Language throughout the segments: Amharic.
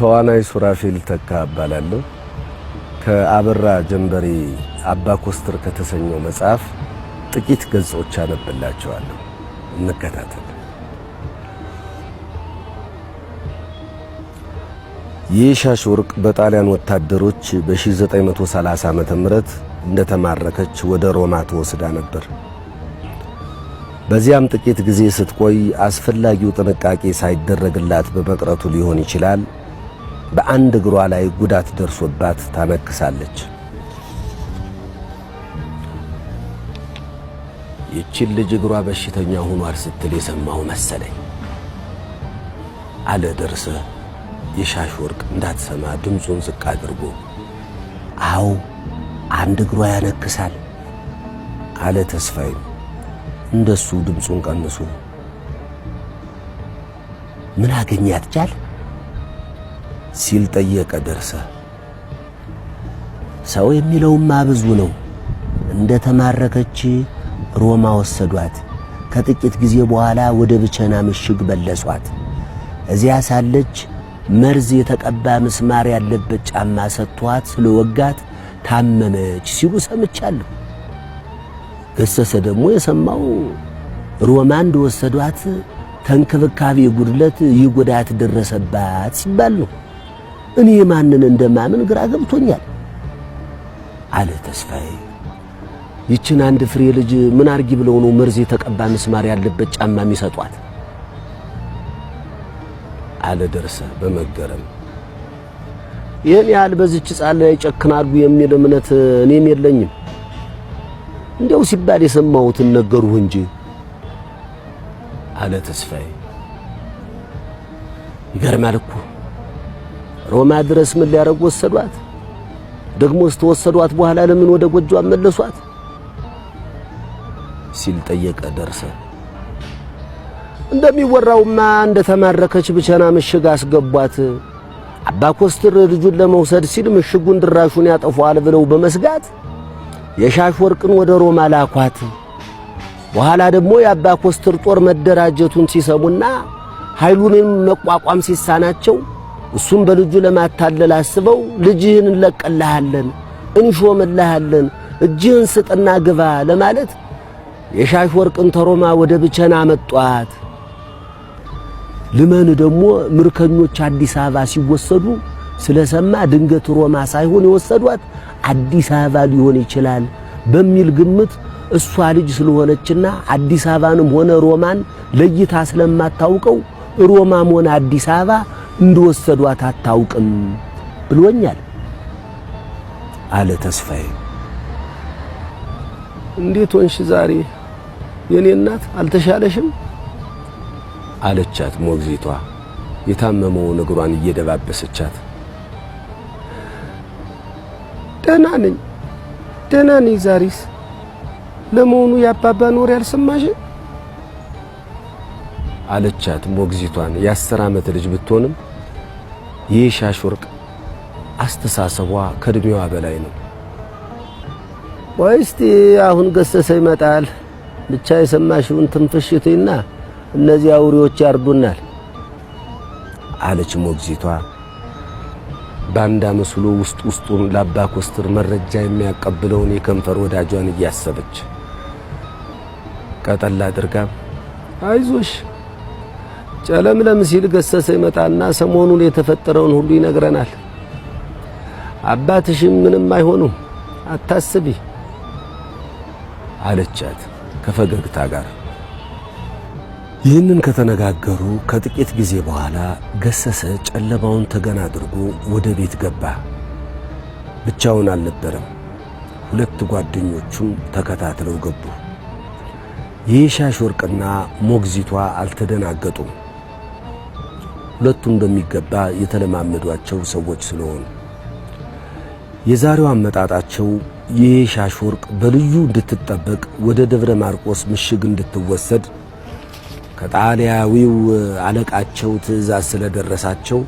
ተዋናይ ሱራፌል ተካ እባላለሁ። ከአበራ ጀንበሬ አባ ኮስተር ከተሰኘው መጽሐፍ ጥቂት ገጾች አነብላችኋለሁ። እንከታተል። የሻሽ ወርቅ በጣሊያን ወታደሮች በ1930 ዓመተ ምህረት እንደተማረከች ወደ ሮማ ተወስዳ ነበር። በዚያም ጥቂት ጊዜ ስትቆይ አስፈላጊው ጥንቃቄ ሳይደረግላት በመቅረቱ ሊሆን ይችላል በአንድ እግሯ ላይ ጉዳት ደርሶባት ታነክሳለች። ይህችን ልጅ እግሯ በሽተኛ ሆኗል ስትል የሰማው መሰለኝ አለ ደርሰ። የሻሽ ወርቅ እንዳትሰማ ድምፁን ዝቅ አድርጎ አው አንድ እግሯ ያነክሳል አለ ተስፋዬ እንደሱ ድምፁን ቀንሶ። ምን አገኛት ጃል ሲል ጠየቀ ደርሰ። ሰው የሚለውማ ብዙ ነው። እንደ ተማረከች ሮማ ወሰዷት። ከጥቂት ጊዜ በኋላ ወደ ብቸና ምሽግ በለሷት። እዚያ ሳለች መርዝ የተቀባ ምስማር ያለበት ጫማ ሰጥቷት ስለወጋት ታመመች ሲሉ ሰምቻለሁ። ገሰሰ ደግሞ የሰማው ሮማ እንደወሰዷት ተንክብካቤ ጉድለት ይጉዳት ደረሰባት ሲባል ነው። እኔ ማንን እንደማምን ግራ ገብቶኛል አለ ተስፋዬ። ይችን አንድ ፍሬ ልጅ ምን አርጊ ብለው ነው መርዝ የተቀባ ምስማር ያለበት ጫማ የሚሰጧት አለ ደርሰ በመገረም። ይህን ያህል በዚች ሕፃን ላይ ጨክናሉ የሚል እምነት እኔም የለኝም። እንደው ሲባል የሰማሁትን ነገሩህ እንጂ አለ ተስፋዬ። ይገርማል እኮ ሮማ ድረስ ምን ሊያረጉ ወሰዷት? ደግሞ ስተወሰዷት በኋላ ለምን ወደ ጎጆ አመለሷት ሲል ጠየቀ ደርሰ። እንደሚወራውማ እንደተማረከች ብቸና ምሽግ አስገቧት። አባ ኮስተር ልጁን ለመውሰድ ሲል ምሽጉን ድራሹን ያጠፋዋል ብለው በመስጋት የሻሽ ወርቅን ወደ ሮማ ላኳት። በኋላ ደግሞ የአባ ኮስተር ጦር መደራጀቱን ሲሰሙና ኃይሉንም መቋቋም ሲሳናቸው እሱም በልጁ ለማታለል አስበው ልጅህን እንለቀልሃለን፣ እንሾምልሃለን፣ እጅህን ስጥና ግባ ለማለት የሻሽ ወርቅን ተሮማ ወደ ብቸና መጧት። ልመን ደግሞ ምርኮኞች አዲስ አበባ ሲወሰዱ ስለሰማ ድንገት ሮማ ሳይሆን የወሰዷት አዲስ አበባ ሊሆን ይችላል በሚል ግምት እሷ ልጅ ስለሆነችና አዲስ አበባንም ሆነ ሮማን ለይታ ስለማታውቀው ሮማም ሆነ አዲስ አበባ እንደወሰዷት አታውቅም ብሎኛል አለ ተስፋዬ። እንዴት ሆንሽ ዛሬ የኔ እናት አልተሻለሽም አለቻት ሞግዚቷ የታመመውን እግሯን እየደባበሰቻት። ደህና ነኝ ዛሬስ። ለመሆኑ የአባባን ወሬ አልሰማሽ አለቻት ሞግዚቷን። የ10 ዓመት ልጅ ብትሆንም የሻሽ ወርቅ አስተሳሰቧ ከእድሜዋ በላይ ነው። ወይስ አሁን ገሰሰ ይመጣል ብቻ የሰማሽውን ትንፍሽትና እነዚህ አውሬዎች ያርዱናል አለች ሞግዚቷ ባንዳ መስሎ ውስጡን ለአባ ኮስተር መረጃ የሚያቀብለውን የከንፈር ወዳጇን እያሰበች ቀጠላ አድርጋ አይዞሽ ጨለምለም ሲል ገሰሰ ይመጣና ሰሞኑን የተፈጠረውን ሁሉ ይነግረናል። አባትሽም ምንም አይሆኑም አታስቢ አለቻት ከፈገግታ ጋር። ይህንን ከተነጋገሩ ከጥቂት ጊዜ በኋላ ገሰሰ ጨለማውን ተገና አድርጎ ወደ ቤት ገባ። ብቻውን አልነበረም። 2 ጓደኞቹም ተከታትለው ገቡ። የሻሽ ወርቅና ሞግዚቷ አልተደናገጡም። ሁለቱም በሚገባ የተለማመዷቸው ሰዎች ስለሆኑ የዛሬው አመጣጣቸው የሻሽ ወርቅ በልዩ እንድትጠበቅ ወደ ደብረ ማርቆስ ምሽግ እንድትወሰድ ከጣሊያዊው አለቃቸው ትዕዛዝ ስለደረሳቸው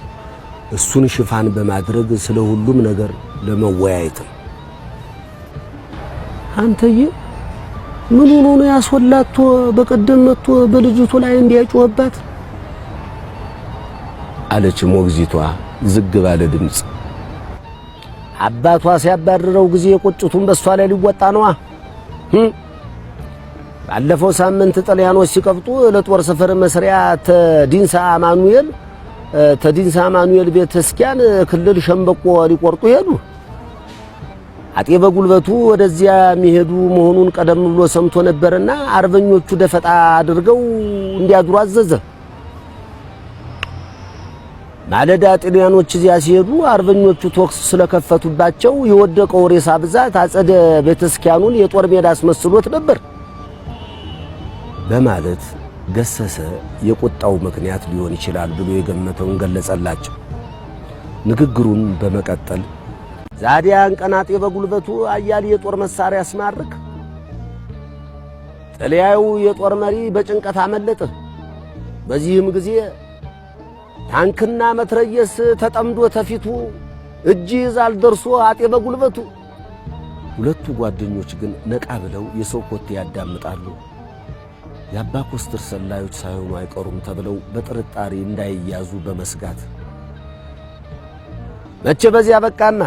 እሱን ሽፋን በማድረግ ስለ ሁሉም ነገር ለመወያየት። አንተዬ ምን ሆኖ ነው ያስወላቶ በቀደም መጥቶ በልጅቱ ላይ እንዲያጮህባት አለች ሞግዚቷ ዝግ ባለ ድምጽ አባቷ ሲያባረረው ጊዜ ቁጭቱን በሷ ላይ ሊወጣ ነዋ። ባለፈው ሳምንት ጣሊያኖች ሲቀብጡ ለጦር ሰፈር መስሪያ ተዲንሳ አማኑኤል ቤተ ክርስቲያን ክልል ሸምበቆ ሊቆርጡ ሄዱ። አጤ በጉልበቱ ወደዚያ የሚሄዱ መሆኑን ቀደም ብሎ ሰምቶ ነበርና አርበኞቹ ደፈጣ አድርገው እንዲያድሩ አዘዘ። ማለዳ ጣሊያኖች እዚያ ሲሄዱ አርበኞቹ ቶክስ ስለከፈቱባቸው የወደቀው ሬሳ ብዛት አጸደ ቤተ ክርስቲያኑን የጦር ሜዳ አስመስሎት ነበር በማለት ገሰሰ የቁጣው ምክንያት ሊሆን ይችላል ብሎ የገመተውን ገለጸላቸው። ንግግሩን በመቀጠል ዛዲያን ቀናጤ በጉልበቱ አያሌ የጦር መሳሪያ ያስማርክ ጥልያዩ የጦር መሪ በጭንቀት አመለጠ። በዚህም ጊዜ ታንክና መትረየስ ተጠምዶ ተፊቱ እጅ ይዛል ደርሶ አጤ በጉልበቱ። ሁለቱ ጓደኞች ግን ነቃ ብለው የሰው ኮቴ ያዳምጣሉ። የአባ ኮስተር ሰላዮች ሳይሆኑ አይቀሩም ተብለው በጥርጣሬ እንዳይያዙ በመስጋት መቼ በዚያ በቃና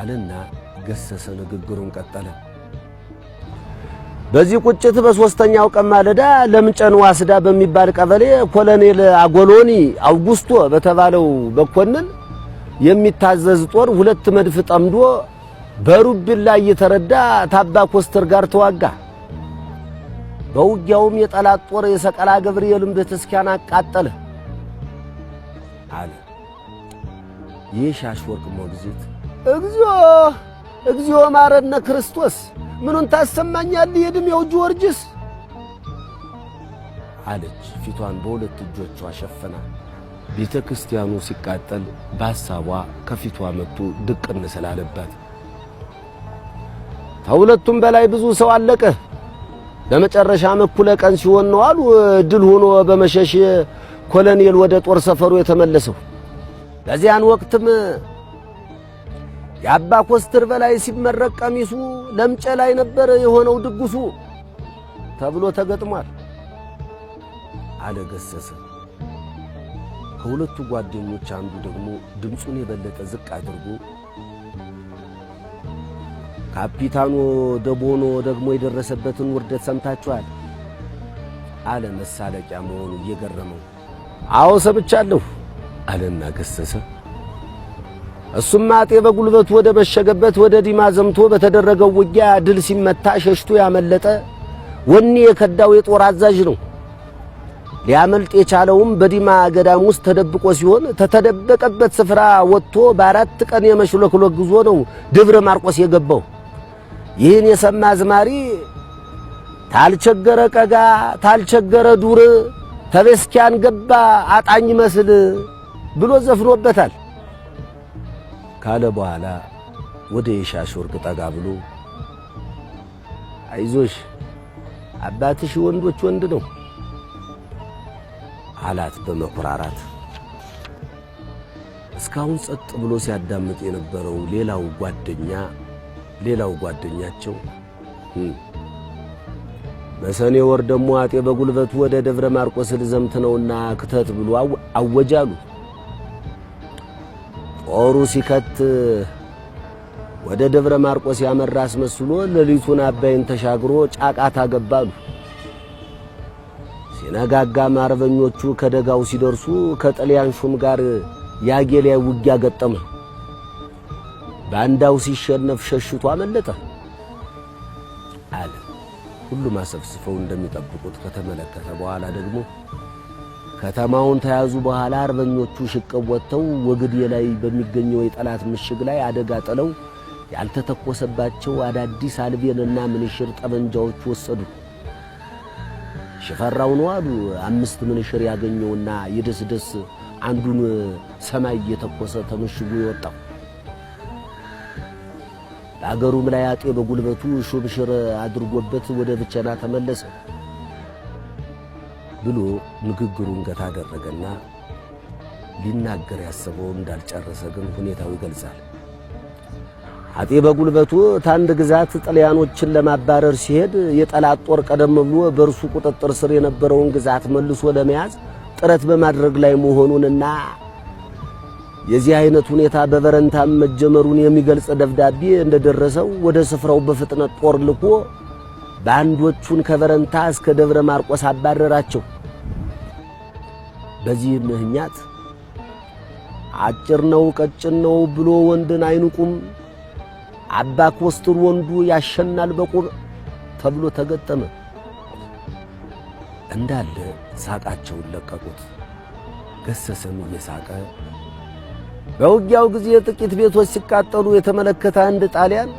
አለና ገሰሰ ንግግሩን ቀጠለ። በዚህ ቁጭት በሶስተኛው ቀን ማለዳ ለምጨን ዋስዳ በሚባል ቀበሌ ኮሎኔል አጎሎኒ አውጉስቶ በተባለው በኮንን የሚታዘዝ ጦር ሁለት መድፍ ጠምዶ በሩብል ላይ የተረዳ ታባ ኮስተር ጋር ተዋጋ። በውጊያውም የጠላት ጦር የሰቀላ ገብርኤልን ቤተ ክርስቲያን አቃጠለ አለ። የሻሽ ወርቅ ሞግዚት እግዚኦ ማረነ ክርስቶስ ምኑን ታሰማኛል የድሜው ጆርጅስ አለች ፊቷን በሁለት እጆቿ ሸፈና። ቤተ ክርስቲያኑ ሲቃጠል በሐሳቧ ከፊቷ መጥቶ ድቅን ስላለባት ከሁለቱም በላይ ብዙ ሰው አለቀ። በመጨረሻ እኩለ ቀን ሲሆን ነው አሉ ድል ሆኖ በመሸሽ ኮሎኔል ወደ ጦር ሰፈሩ የተመለሰው። በዚያን ወቅትም የአባ ኮስተር በላይ ሲመረቅ ቀሚሱ ለምጨ ላይ ነበር የሆነው ድግሱ ተብሎ ተገጥሟል አለ ገሰሰ። ከሁለቱ ጓደኞች አንዱ ደግሞ ድምፁን የበለጠ ዝቅ አድርጎ ካፒታኑ ደቦኖ ደግሞ የደረሰበትን ውርደት ሰምታችኋል አለ መሳለቂያ መሆኑ እየገረመው። አዎ ሰምቻለሁ አለና ገሰሰ። እሱም አጤ በጉልበቱ ወደ መሸገበት ወደ ዲማ ዘምቶ በተደረገው ውጊያ ድል ሲመታ ሸሽቶ ያመለጠ ወኔ የከዳው የጦር አዛዥ ነው። ሊያመልጥ የቻለውም በዲማ ገዳም ውስጥ ተደብቆ ሲሆን ተተደበቀበት ስፍራ ወጥቶ በአራት ቀን የመሽለክሎክ ጉዞ ነው ደብረ ማርቆስ የገባው። ይህን የሰማ አዝማሪ ታልቸገረ ቀጋ ታልቸገረ ዱር ተበስኪያን ገባ አጣኝ መስል ብሎ ዘፍኖበታል ካለ በኋላ ወደ የሻሽ ወርቅ ጠጋ ብሎ አይዞሽ አባትሽ ወንዶች ወንድ ነው አላት በመኩራራት። እስካሁን ጸጥ ብሎ ሲያዳምጥ የነበረው ሌላው ጓደኛቸው በሰኔ ወር ደግሞ አጤ በጉልበቱ ወደ ደብረ ማርቆስ ልዘምት ነውና ክተት ብሎ አወጃሉ። ጦሩ ሲከት ወደ ደብረ ማርቆስ ያመራ አስመስሎ ሌሊቱን አባይን ተሻግሮ ጫቃታ ገባሉ። ሲነጋጋ አርበኞቹ ከደጋው ሲደርሱ ከጣሊያን ሹም ጋር ያጌሊያ ውጊያ ገጠመ። ባንዳው ሲሸነፍ ሸሽቶ አመለጠ አለ። ሁሉም አሰፍስፈው እንደሚጠብቁት ከተመለከተ በኋላ ደግሞ ከተማውን ተያዙ በኋላ አርበኞቹ ሽቅብ ወጥተው ወግዴ ላይ በሚገኘው የጠላት ምሽግ ላይ አደጋ ጥለው ያልተተኮሰባቸው አዳዲስ አልቤንና ምንሽር ጠመንጃዎች ወሰዱ። ሽፈራው ነው አሉ 5 ምንሽር ያገኘውና የደስደስ አንዱን ሰማይ የተኮሰ ተምሽጉ ይወጣው። ለአገሩም ላይ አጤ በጉልበቱ ሹብሽር አድርጎበት ወደ ብቸና ተመለሰ ብሎ ንግግሩን ገታ አደረገና ሊናገር ያሰበው እንዳልጨረሰ ግን ሁኔታው ይገልጻል። አጤ በጉልበቱ ታንድ ግዛት ጣሊያኖችን ለማባረር ሲሄድ የጠላት ጦር ቀደም ብሎ በእርሱ ቁጥጥር ስር የነበረውን ግዛት መልሶ ለመያዝ ጥረት በማድረግ ላይ መሆኑንና የዚህ አይነት ሁኔታ በበረንታም መጀመሩን የሚገልጽ ደብዳቤ እንደደረሰው ወደ ስፍራው በፍጥነት ጦር ልኮ ባንዶቹን ከበረንታ እስከ ደብረ ማርቆስ አባረራቸው። በዚህ ምክንያት አጭር ነው ቀጭን ነው ብሎ ወንድን አይንቁም፣ አባ ኮስትር ወንዱ ያሸናል በቁም ተብሎ ተገጠመ። እንዳለ ሳቃቸውን ለቀቁት። ገሰሰም እየሳቀ በውጊያው ጊዜ ጥቂት ቤቶች ሲቃጠሉ የተመለከተ አንድ ጣሊያን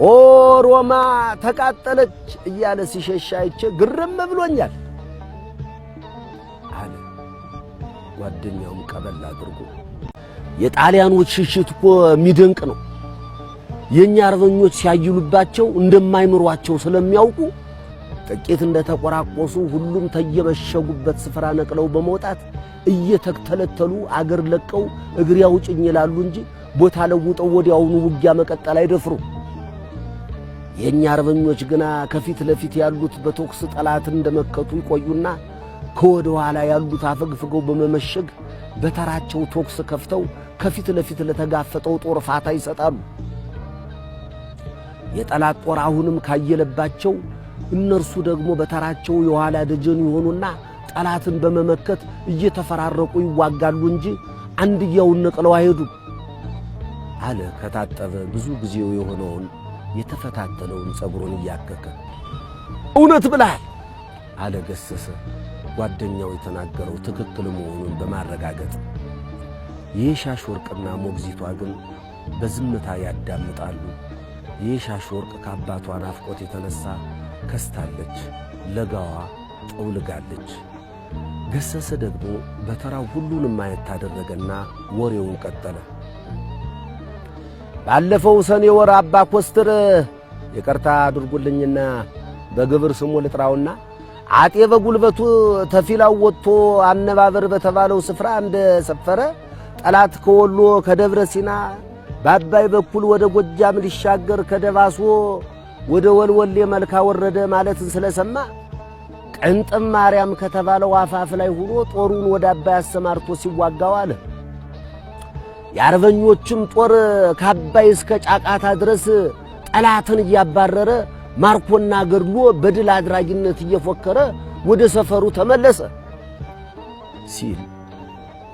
ኦ ሮማ ተቃጠለች እያለ ሲሸሽ አይቼ ግርም ብሎኛል አለ። ጓደኛውም ቀበል አድርጎ የጣሊያኖች ሽሽት እኮ የሚደንቅ ነው። የኛ አርበኞች ሲያይሉባቸው እንደማይምሯቸው ስለሚያውቁ ጥቂት እንደተቆራቆሱ ሁሉም ተየመሸጉበት ስፍራ ነቅለው በመውጣት እየተከተለተሉ አገር ለቀው እግር ያውጭኝ ይላሉ እንጂ ቦታ ለውጠው ወዲያውኑ ውጊያ መቀጠል አይደፍሩ። የኛ አርበኞች ግና ከፊት ለፊት ያሉት በተኩስ ጠላትን እንደመከቱ ይቆዩና ከወደ ኋላ ያሉት አፈግፍገው በመመሸግ በተራቸው ተኩስ ከፍተው ከፊት ለፊት ለተጋፈጠው ጦር ፋታ ይሰጣሉ። የጠላት ጦር አሁንም ካየለባቸው እነርሱ ደግሞ በተራቸው የኋላ ደጀን ይሆኑና ጠላትን በመመከት እየተፈራረቁ ይዋጋሉ እንጂ አንድያውን ነቅለው አይሄዱም አለ። ከታጠበ ብዙ ጊዜው የሆነውን የተፈታተለውን ጸጉሩን እያከከ እውነት ብለሃል አለ ገሰሰ። ጓደኛው የተናገረው ትክክል መሆኑን በማረጋገጥ የሻሽ ወርቅና ሞግዚቷ ግን በዝምታ ያዳምጣሉ። የሻሽ ወርቅ ከአባቷ ናፍቆት የተነሳ ከስታለች፣ ለጋዋ ጠውልጋለች። ገሰሰ ደግሞ በተራው ሁሉንም ማየት ታደረገና ወሬውን ቀጠለ። ባለፈው ሰኔ ወር አባ ኮስትር ይቅርታ አድርጉልኝና በግብር ስሙ ልጥራውና አጤ በጉልበቱ ተፊላው ወጥቶ አነባበር በተባለው ስፍራ እንደ ሰፈረ ጠላት ከወሎ ከደብረ ሲና በአባይ በኩል ወደ ጎጃም ሊሻገር ከደባሶ ወደ ወልወሌ መልካ ወረደ ማለትን ስለሰማ ቅንጥም ማርያም ከተባለው አፋፍ ላይ ሆኖ ጦሩን ወደ አባይ አሰማርቶ ሲዋጋው አለ። የአርበኞችም ጦር ከአባይ እስከ ጫቃታ ድረስ ጠላትን እያባረረ ማርኮና ገድሎ በድል አድራጊነት እየፎከረ ወደ ሰፈሩ ተመለሰ ሲል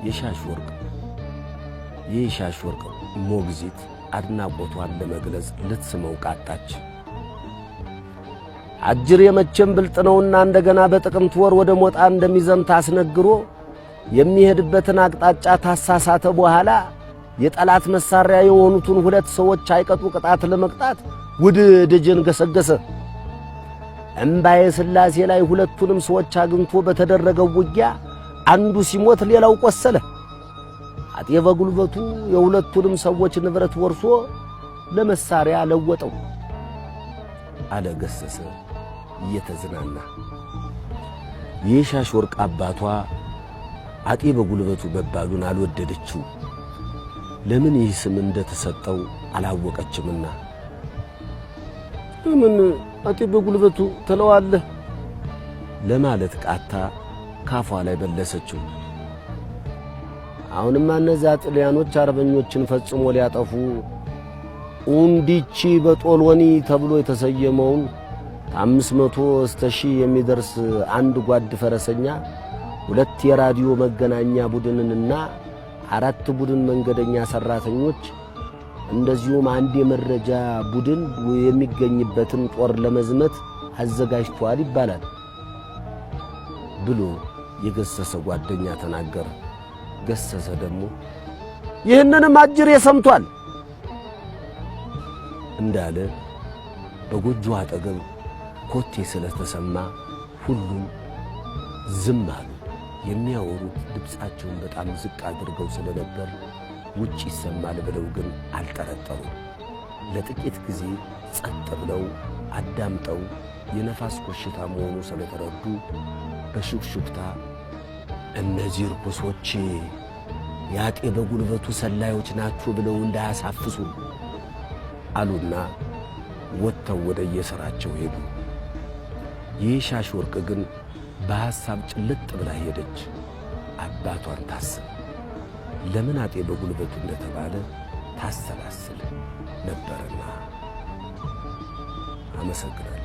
የሻሽ ወርቅ ሞግዚት አድናቆቷን ለመግለጽ ልትስመው ቃጣች። አጅር የመቼም ብልጥ ነውና እንደገና በጥቅምት ወር ወደ ሞጣ እንደሚዘምት አስነግሮ የሚሄድበትን አቅጣጫ ታሳሳተ በኋላ የጠላት መሳሪያ የሆኑትን ሁለት ሰዎች አይቀጡ ቅጣት ለመቅጣት ወደ ደጀን ገሰገሰ። እምባዬ ሥላሴ ላይ ሁለቱንም ሰዎች አግኝቶ በተደረገው ውጊያ አንዱ ሲሞት ሌላው ቆሰለ። አጤ በጉልበቱ የሁለቱንም ሰዎች ንብረት ወርሶ ለመሳሪያ ለወጠው አለ ገሰሰ እየተዝናና። የሻሽ ወርቅ አባቷ አጤ በጉልበቱ መባሉን አልወደደችው። ለምን ይህ ስም እንደተሰጠው አላወቀችምና ምን አጤ በጉልበቱ ትለዋለህ ለማለት ቃታ ካፏ ላይ በለሰችው። አሁንማ እነዚያ ጣሊያኖች አርበኞችን ፈጽሞ ሊያጠፉ ኡንዲቺ በጦሎኒ ተብሎ የተሰየመውን 500 እስከ 1000 የሚደርስ አንድ ጓድ ፈረሰኛ 2 የራዲዮ መገናኛ ቡድንንና 4 ቡድን መንገደኛ ሰራተኞች እንደዚሁም አንድ የመረጃ ቡድን የሚገኝበትን ጦር ለመዝመት አዘጋጅቷል ይባላል ብሎ የገሰሰ ጓደኛ ተናገረ። ገሰሰ ደግሞ ይህንንም አጅሬ ሰምቷል እንዳለ በጎጆ አጠገብ ኮቴ ስለተሰማ ሁሉም ዝም አሉ። የሚያወሩት ድምፃቸውን በጣም ዝቅ አድርገው ስለነበር ውጭ ይሰማል ብለው ግን አልጠረጠሩም። ለጥቂት ጊዜ ጸጥ ብለው አዳምጠው የነፋስ ኮሽታ መሆኑ ስለተረዱ በሹክሹክታ እነዚህ ርኩሶች ያጤ በጉልበቱ ሰላዮች ናቸው ብለው እንዳያሳፍሱ አሉና ወጥተው ወደ የሥራቸው ሄዱ። የሻሽ ወርቅ ግን በሐሳብ ጭልጥ ብላ ሄደች። አባቷን ታስብ። ለምን አጤ በጉልበቱ እንደተባለ ታሰላስል ነበርና። አመሰግናለሁ።